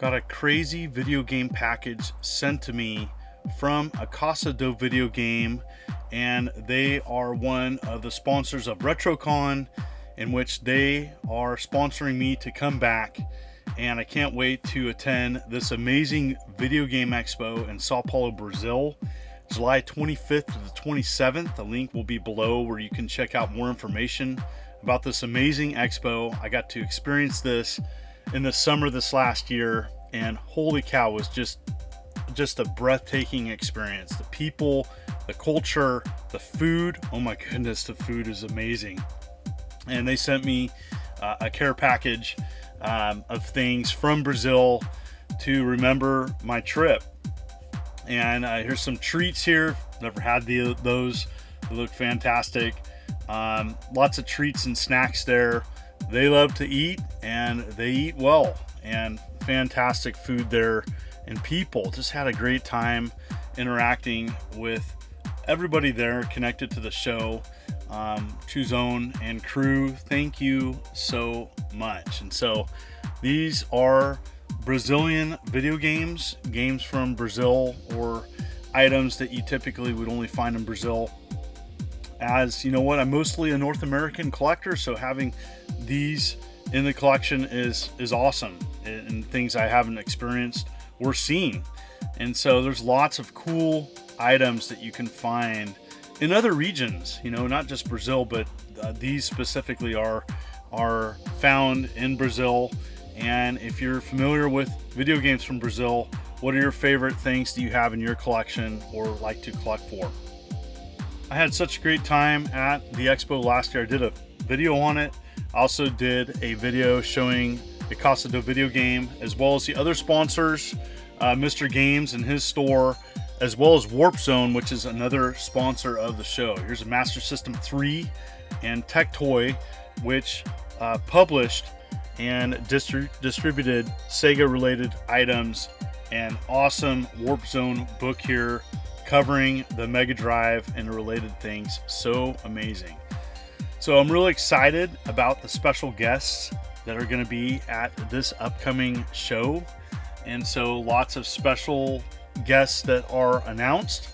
Got a crazy video game package sent to me from a Casa do Video Game, and they are one of the sponsors of Retrocon, in which they are sponsoring me to come back. And I can't wait to attend this amazing video game expo in Sao Paulo, Brazil, July 25th to the 27th. The link will be below where you can check out more information about this amazing expo. I got to experience this in the summer this last year, and holy cow, it was just a breathtaking experience. The people, the culture, the food, oh my goodness, the food is amazing. And they sent me a care package of things from Brazil to remember my trip. And here's some treats here. Never had those. They look fantastic. Lots of treats and snacks there. They love to eat, and they eat well, and fantastic food there, and people. Just had a great time interacting with everybody there connected to the show. Chuzone and crew, thank you so much. And so these are Brazilian video games from Brazil, or items that you typically would only find in Brazil. As you know what, I'm mostly a North American collector, so having these in the collection is awesome, and things I haven't experienced or seen. And so there's lots of cool items that you can find in other regions, not just Brazil, but these specifically are found in Brazil. And if you're familiar with video games from Brazil, what are your favorite things do you have in your collection or like to collect for? I had such a great time at the expo last year. I did a video on it. I also did a video showing the Casa do Video Game, as well as the other sponsors, Mr. Games and his store, as well as Warp Zone, which is another sponsor of the show. Here's a Master System 3 and Tech Toy, which published and distributed Sega related items. An awesome Warp Zone book here covering the Mega Drive and related things. So amazing. So I'm really excited about the special guests that are going to be at this upcoming show. And so lots of special guests that are announced.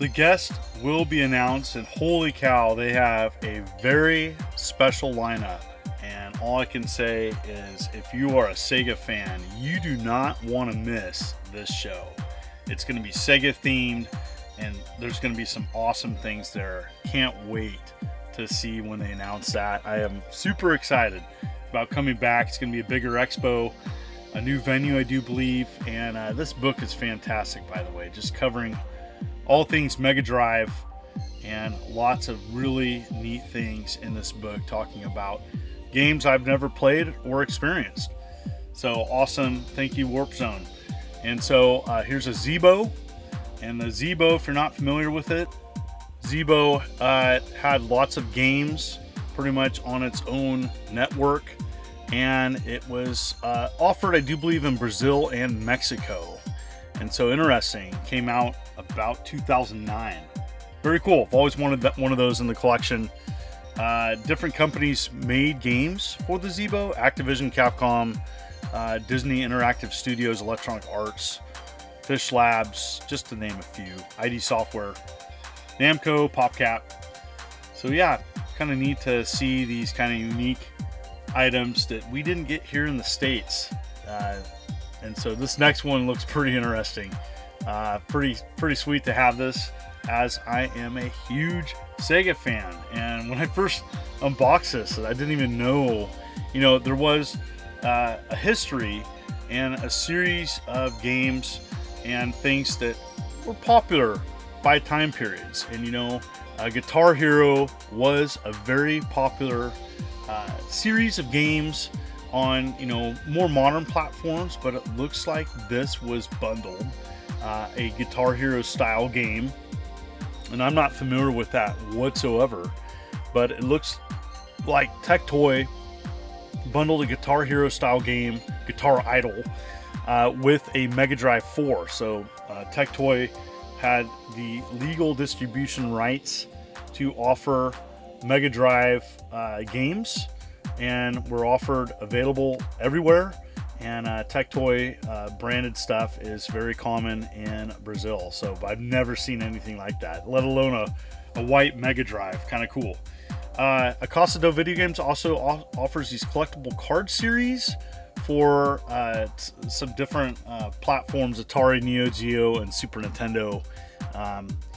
The guest will be announced, and holy cow, they have a very special lineup. And all I can say is, if you are a Sega fan, you do not want to miss this show. It's going to be Sega themed, and there's going to be some awesome things there. Can't wait to see when they announce that. I am super excited about coming back. It's going to be a bigger expo, a new venue, I do believe. And this book is fantastic, by the way, just covering all things Mega Drive, and lots of really neat things in this book talking about games I've never played or experienced. So awesome. Thank you, Warp Zone. And so here's a Zeebo. And the Zeebo, if you're not familiar with it, Zeebo had lots of games pretty much on its own network. And it was offered, I do believe, in Brazil and Mexico. And so interesting. Came out about 2009. Very cool. I've always wanted one of those in the collection. Different companies made games for the Zeebo. Activision, Capcom, Disney Interactive Studios, Electronic Arts, Fish Labs, just to name a few. ID Software, Namco, PopCap. So yeah, kind of neat to see these kind of unique items that we didn't get here in the States. And so this next one looks pretty interesting. Pretty sweet to have this, as I am a huge Sega fan. And when I first unboxed this, I didn't even know, there was a history and a series of games and things that were popular by time periods. And Guitar Hero was a very popular series of games on more modern platforms, but it looks like this was bundled, a Guitar Hero style game. And I'm not familiar with that whatsoever, but it looks like Tech Toy bundled a Guitar Hero style game, Guitar Idol, with a Mega Drive 4. So Tech Toy had the legal distribution rights to offer Mega Drive games, and were offered available everywhere. and Tech Toy branded stuff is very common in Brazil. So I've never seen anything like that, let alone a white Mega Drive. Kind of cool. Casa do Video Games also offers these collectible card series for some different platforms, Atari, Neo Geo, and Super Nintendo.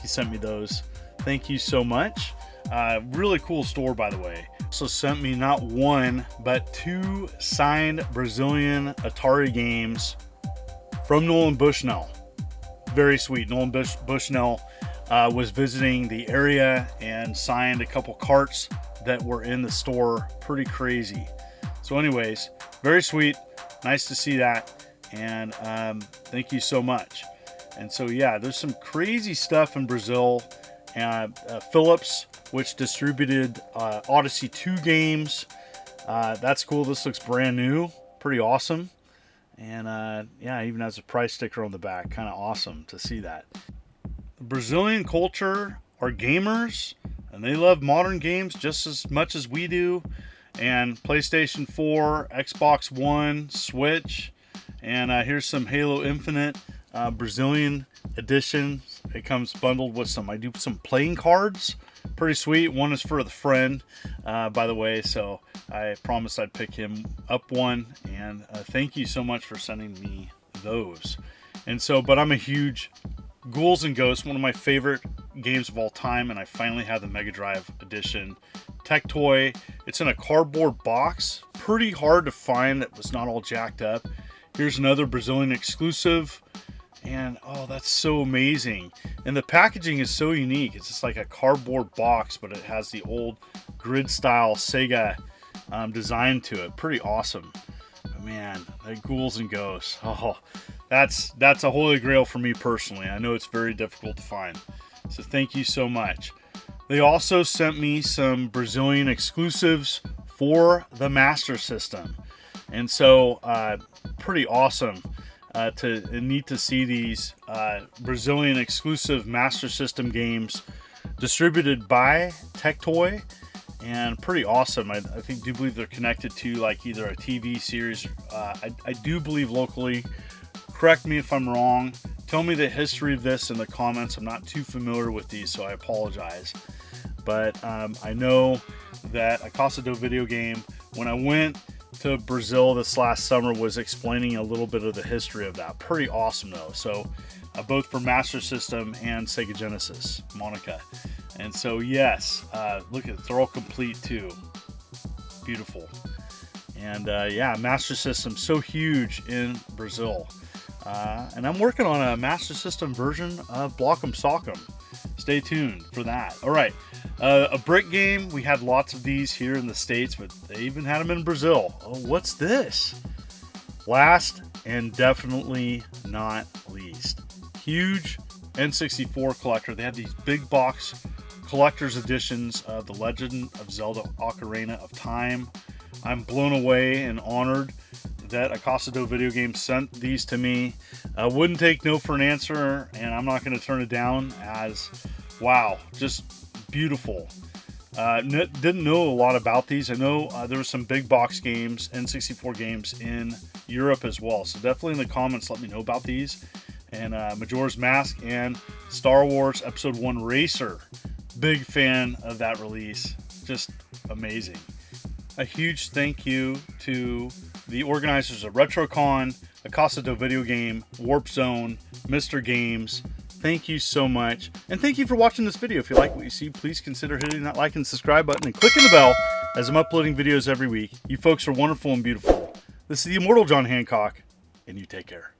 He sent me those. Thank you so much. Really cool store, by the way. Also sent me not one, but 2 signed Brazilian Atari games from Nolan Bushnell. Very sweet. Nolan Bushnell was visiting the area and signed a couple carts that were in the store. Pretty crazy. So anyways, very sweet. Nice to see that. And thank you so much. And so, yeah, there's some crazy stuff in Brazil. Philips, which distributed Odyssey 2 games. That's cool. This looks brand new. Pretty awesome. And yeah, even has a price sticker on the back. Kind of awesome to see that. The Brazilian culture are gamers, and they love modern games just as much as we do. And PlayStation 4, Xbox One, Switch. And here's some Halo Infinite Brazilian edition. It comes bundled with some playing cards. Pretty sweet. One is for the friend, by the way, so I promised I'd pick him up one. And thank you so much for sending me those. And so, but I'm a huge Ghouls and Ghosts, one of my favorite games of all time, and I finally have the Mega Drive edition. Tech Toy. It's in a cardboard box. Pretty hard to find that was not all jacked up. Here's another Brazilian exclusive. And oh, that's so amazing. And the packaging is so unique. It's just like a cardboard box, but it has the old grid style Sega design to it. Pretty awesome. But man, like Ghouls and Ghosts. Oh, that's a holy grail for me personally. I know it's very difficult to find. So thank you so much. They also sent me some Brazilian exclusives for the Master System. And so pretty awesome. Neat to see these Brazilian exclusive Master System games distributed by Tech Toy, and pretty awesome. I do believe they're connected to like either a TV series. I do believe locally. Correct me if I'm wrong. Tell me the history of this in the comments. I'm not too familiar with these, so I apologize. But I know that a Casa do Video Game, when I went to Brazil this last summer, was explaining a little bit of the history of that. Pretty awesome though. So both for Master System and Sega Genesis, Monica. And so yes, look at it, they're all complete too. Beautiful. And yeah, Master System so huge in Brazil. And I'm working on a Master System version of Block'em Sock'em. Stay tuned for that. All right, a brick game. We had lots of these here in the States, but they even had them in Brazil. Oh, what's this? Last and definitely not least, huge N64 collector. They had these big box collector's editions of The Legend of Zelda Ocarina of Time. I'm blown away and honored that a Casa do Video Game sent these to me. Wouldn't take no for an answer, and I'm not going to turn it down, as wow, just beautiful. Didn't know a lot about these. I know there were some big box games, N64 games in Europe as well, so definitely in the comments let me know about these. And Majora's Mask and Star Wars Episode 1 Racer, big fan of that release, just amazing. A huge thank you to the organizers of Retrocon, a Casa do Video Game, Warp Zone, Mr. Games. Thank you so much. And thank you for watching this video. If you like what you see, please consider hitting that like and subscribe button and clicking the bell as I'm uploading videos every week. You folks are wonderful and beautiful. This is the Immortal John Hancock, and you take care.